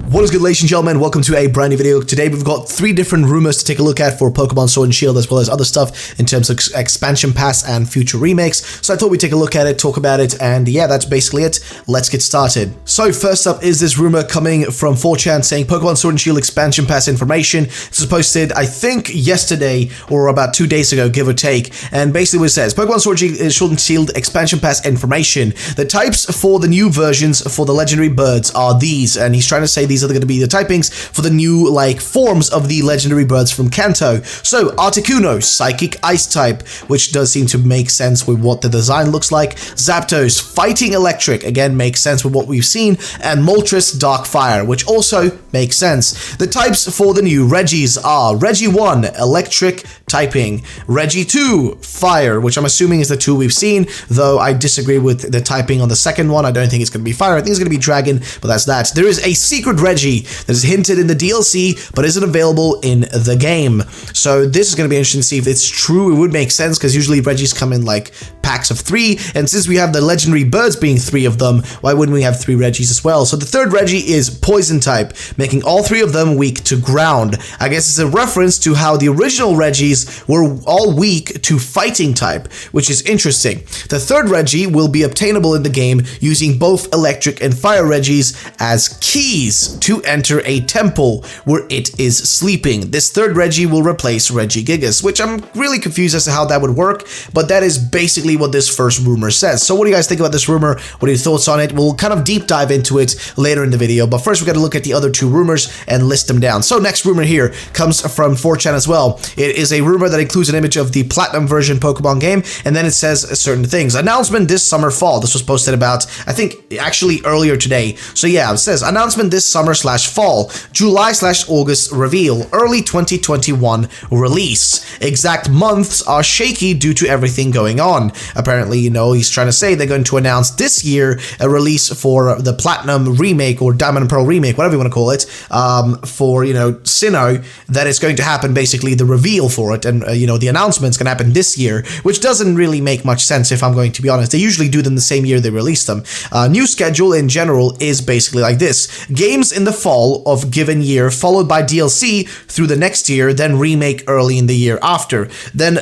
What is good, ladies and gentlemen? Welcome to a brand new video. Today we've got 3 different rumors to take a look at for Pokemon Sword and Shield, as well as other stuff in terms of expansion pass and future remakes. So I thought we'd take a look at it, talk about it, and yeah, that's basically it. Let's get started. So first up is this rumor coming from 4chan saying Pokemon Sword and Shield expansion pass information. This was posted, I think, yesterday or about 2 days ago, give or take. And basically what it says, Pokemon Sword and Shield expansion pass information. The types for the new versions for the legendary birds are these, and he's trying to say these are going to be the typings for the new forms of the legendary birds from Kanto. So Articuno, Psychic Ice type, which does seem to make sense with what the design looks like. Zapdos, Fighting Electric, again makes sense with what we've seen, and Moltres, Dark Fire, which also makes sense. The types for the new Regis are Regi 1, Electric typing, Regi 2, Fire, which I'm assuming is the 2 we've seen, though I disagree with the typing on the second one. I don't think it's going to be Fire, I think it's going to be Dragon, but that's that. There is a secret Regi that is hinted in the DLC, but isn't available in the game. So this is going to be interesting to see if it's true. It would make sense, because usually Regis come in like packs of 3, and since we have the legendary birds being 3 of them, why wouldn't we have 3 Regis as well? So the third Regi is Poison type, making all 3 of them weak to ground. I guess it's a reference to how the original Regis were all weak to Fighting type, which is interesting. The third Regi will be obtainable in the game using both Electric and Fire Regis as keys to enter a temple where it is sleeping. This third Regi will replace Regigigas, which I'm really confused as to how that would work, but that is basically what this first rumor says. So what do you guys think about this rumor? What are your thoughts on it? We'll kind of deep dive into it later in the video, but first we got to look at the other 2 rumors and list them down. So next rumor here comes from 4chan as well. It is a rumor that includes an image of the Platinum version Pokemon game, and then it says certain things. Announcement this summer fall. This was posted about, I think, actually earlier today. So yeah, it says announcement this summer/fall, July/August reveal, early 2021 release. Exact months are shaky due to everything going on. Apparently, he's trying to say they're going to announce this year a release for the Platinum remake or Diamond and Pearl remake, whatever you want to call it, for, Sinnoh, that it's going to happen, basically the reveal for it, and, the announcement's going to happen this year, which doesn't really make much sense if I'm going to be honest. They usually do them the same year they release them. New schedule in general is basically like this. Games in the fall of given year, followed by DLC through the next year, then remake early in the year after. Then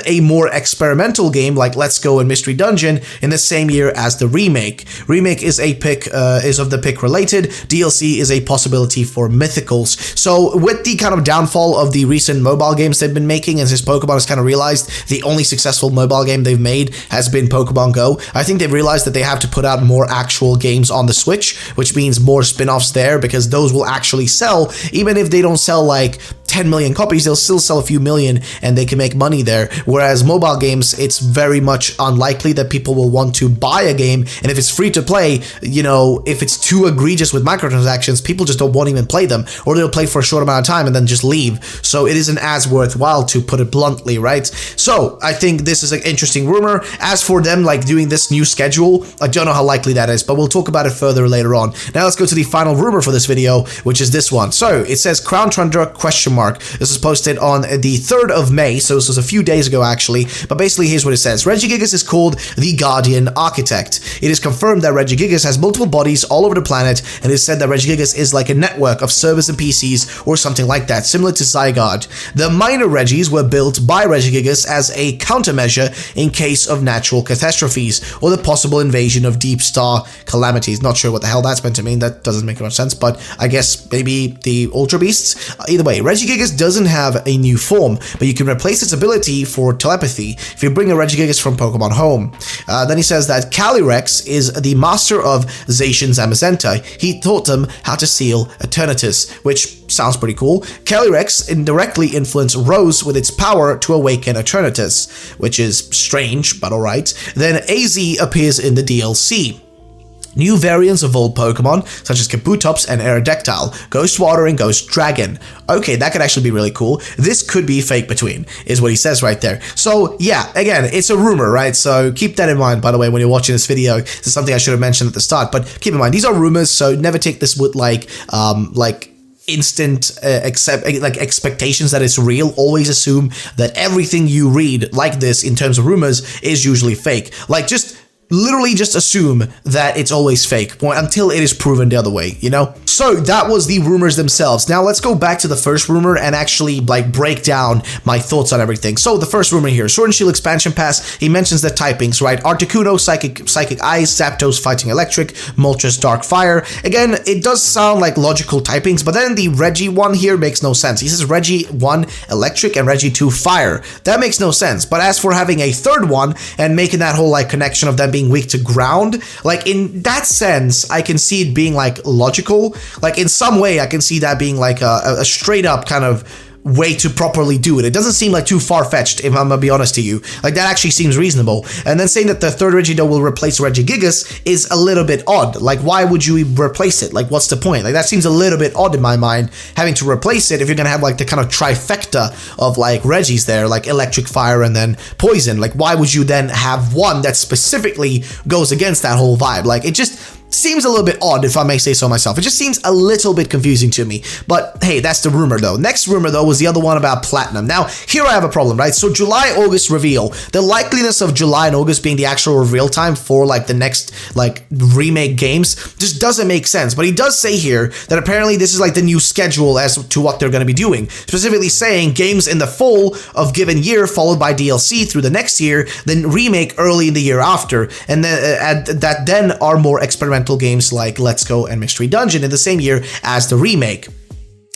a more experimental game like Let's Go and Mystery Dungeon in the same year as the remake. Remake is a pick is of the pick related. DLC is a possibility for mythicals. So with the kind of downfall of the recent mobile games they've been making, and since Pokemon has kind of realized the only successful mobile game they've made has been Pokemon Go, I think they've realized that they have to put out more actual games on the Switch, which means more spin-offs there, because those will actually sell. Even if they don't sell like 10 million copies, they'll still sell a few million and they can make money there. Whereas mobile games, it's very much unlikely that people will want to buy a game, and if it's free to play, if it's too egregious with microtransactions, people just won't even play them, or they'll play for a short amount of time and then just leave. So it isn't as worthwhile, to put it bluntly, right? So I think this is an interesting rumor. As for them doing this new schedule, I don't know how likely that is, but we'll talk about it further later on. Now let's go to the final rumor for this video, which is this one. So it says Crown Tundra ? This is posted on the 3rd of May, so this was a few days ago actually, but basically here's what it says. Regigigas is called the Guardian Architect. It is confirmed that Regigigas has multiple bodies all over the planet, and it is said that Regigigas is like a network of servers and PCs or something like that, similar to Zygarde. The minor Regis were built by Regigigas as a countermeasure in case of natural catastrophes or the possible invasion of deep star calamities. Not sure what the hell that's meant to mean, that doesn't make much sense, but I guess maybe the Ultra Beasts? Either way, Regigigas doesn't have a new form, but you can replace its ability for telepathy if you bring a Regigigas from Pokemon home. Then he says that Calyrex is the master of Zacian Zamazenta. He taught them how to seal Eternatus, which sounds pretty cool. Calyrex indirectly influenced Rose with its power to awaken Eternatus, which is strange, but alright. Then AZ appears in the DLC. New variants of old Pokemon, such as Kabutops and Aerodactyl, Ghost Water and Ghost Dragon. Okay, that could actually be really cool. This could be fake between, is what he says right there. So yeah, again, it's a rumor, right? So keep that in mind, by the way, when you're watching this video. This is something I should have mentioned at the start, but keep in mind, these are rumors, so never take this with instant expectations that it's real. Always assume that everything you read like this in terms of rumors is usually fake. Just literally just assume that it's always fake until it is proven the other way, you know? So that was the rumors themselves. Now let's go back to the first rumor and actually like break down my thoughts on everything. So the first rumor here, Sword and Shield expansion pass, he mentions the typings, right? Articuno, Psychic Ice, Zapdos, Fighting Electric, Moltres, Dark Fire. Again, it does sound like logical typings, but then the Reggie one here makes no sense. He says Reggie 1 Electric and Reggie 2 Fire. That makes no sense. But as for having a third one and making that whole like connection of them being weak to ground, like in that sense I can see it being like logical. Like in some way I can see that being like a straight up kind of way to properly do it. It doesn't seem like too far-fetched, if I'm gonna be honest to you. Like that actually seems reasonable. And then saying that the third Regido will replace Regigigas is a little bit odd. Like why would you replace it? Like what's the point? Like that seems a little bit odd in my mind, having to replace it if you're gonna have like the kind of trifecta of like Regis there, like Electric, Fire, and then Poison. Like why would you then have one that specifically goes against that whole vibe? Like it just seems a little bit odd, if I may say so myself. It just seems a little bit confusing to me. But hey, that's the rumor though. Next rumor though was the other one about Platinum. Now, here I have a problem, right? So July, August reveal. The likeliness of July and August being the actual reveal time for like the next like remake games just doesn't make sense. But he does say here that apparently this is like the new schedule as to what they're going to be doing. Specifically saying games in the fall of given year followed by DLC through the next year, then remake early in the year after. And then that then are more experimental games like Let's Go and Mystery Dungeon in the same year as the remake.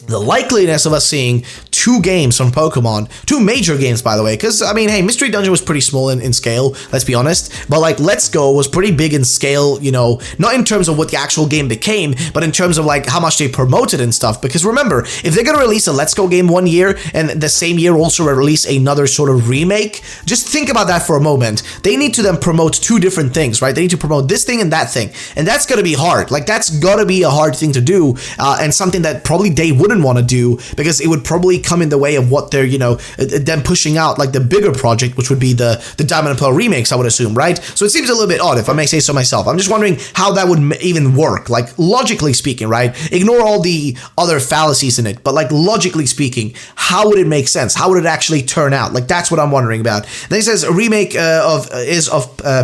The likeliness of us seeing two games from Pokemon, two major games by the way, because I mean, hey, Mystery Dungeon was pretty small in scale, let's be honest, but like Let's Go was pretty big in scale, you know, not in terms of what the actual game became, but in terms of like how much they promoted and stuff. Because remember, if they're gonna release a Let's Go game one year and the same year also release another sort of remake, just think about that for a moment. They need to then promote two different things, right? They need to promote this thing and that thing, and that's gonna be hard. Like that's gotta be a hard thing to do, and something that probably they wouldn't want to do because it would probably come in the way of what they're, you know, them pushing out like the bigger project, which would be the Diamond and Pearl remakes, I would assume, right? So it seems a little bit odd, if I may say so myself. I'm just wondering how that would even work, like logically speaking, right? Ignore all the other fallacies in it, but like logically speaking, how would it make sense? How would it actually turn out? Like that's what I'm wondering about. Then he says a remake is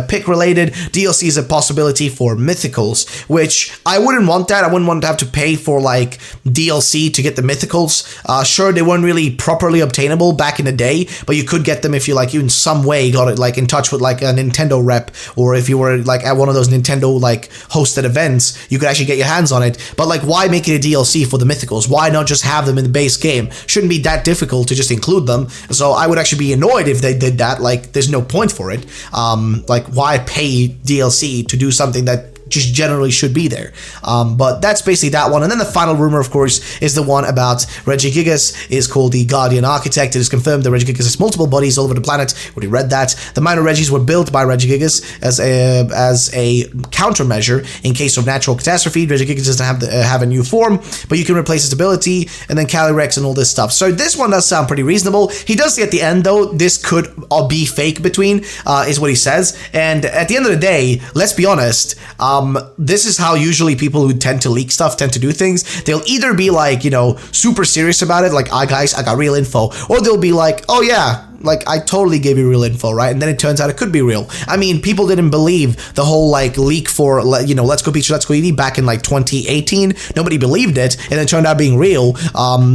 pick related. DLC is a possibility for mythicals, which I wouldn't want that. I wouldn't want to have to pay for like DLC to get the mythicals. Sure, they weren't really properly obtainable back in the day, but you could get them if you like you in some way got it like in touch with like a Nintendo rep, or if you were like at one of those Nintendo like hosted events, you could actually get your hands on it. But like why make it a DLC for the mythicals? Why not just have them in the base game? Shouldn't be that difficult to just include them. So I would actually be annoyed if they did that. Like there's no point for it. Like why pay DLC to do something that just generally should be there. But that's basically that one. And then the final rumor, of course, is the one about Regigigas is called the Guardian Architect. It is confirmed that Regigigas has multiple bodies all over the planet. We already read that. The minor Regis were built by Regigigas as a countermeasure in case of natural catastrophe. Regigigas doesn't have a new form, but you can replace its ability, and then Calyrex and all this stuff. So this one does sound pretty reasonable. He does say at the end, though, this could all be fake between, is what he says. And at the end of the day, let's be honest, this is how usually people who tend to leak stuff tend to do things. They'll either be like, you know, super serious about it, like, guys, I got real info, or they'll be like, oh yeah, like I totally gave you real info, right? And then it turns out it could be real. I mean, people didn't believe the whole like leak for, you know, Let's Go Pikachu, Let's Go Eevee back in like 2018. Nobody believed it, and it turned out being real.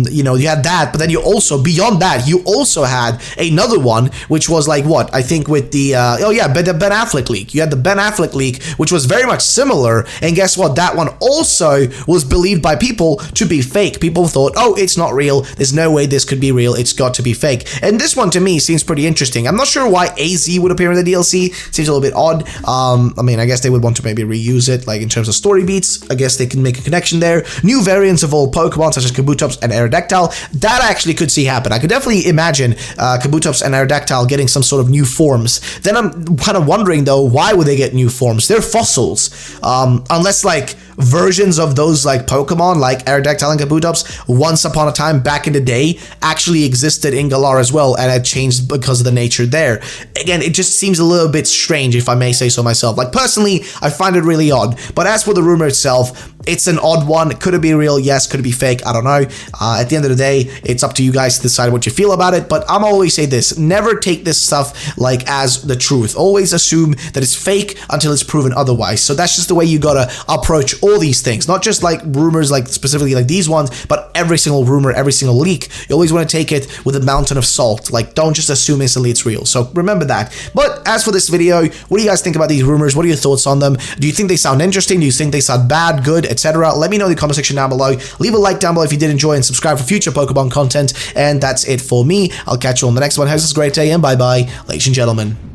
You know, you had that, but then you also, beyond that, you also had another one, which was like what? I think with the, the Ben Affleck leak. You had the Ben Affleck leak, which was very much similar, and guess what? That one also was believed by people to be fake. People thought, oh, it's not real. There's no way this could be real. It's got to be fake. And this one to me seems pretty interesting. I'm not sure why AZ would appear in the DLC. Seems a little bit odd. I mean, I guess they would want to maybe reuse it, like in terms of story beats. I guess they can make a connection there. New variants of all Pokemon, such as Kabutops and Aerodactyl. That I actually could see happen. I could definitely imagine Kabutops and Aerodactyl getting some sort of new forms. Then I'm kind of wondering, though, why would they get new forms? They're fossils. Unless, like, versions of those like Pokemon like Aerodactyl and Kabutops once upon a time back in the day actually existed in Galar as well, and had changed because of the nature there. Again, it just seems a little bit strange, if I may say so myself. Like personally, I find it really odd. But as for the rumor itself, It's an odd one. Could it be real? Yes. Could it be fake? I don't know. At the end of the day, it's up to you guys to decide what you feel about it. But I'm always say this: never take this stuff like as the truth. Always assume that it's fake until it's proven otherwise. So that's just the way you gotta approach all these things. Not just like rumors, like specifically like these ones, but every single rumor, every single leak. You always want to take it with a mountain of salt. Like, don't just assume instantly it's real. So remember that. But as for this video, what do you guys think about these rumors? What are your thoughts on them? Do you think they sound interesting? Do you think they sound bad, good, etc.? Let me know in the comment section down below. Leave a like down below if you did enjoy, and subscribe for future Pokemon content. And that's it for me. I'll catch you on the next one. Have a great day, and bye-bye, ladies and gentlemen.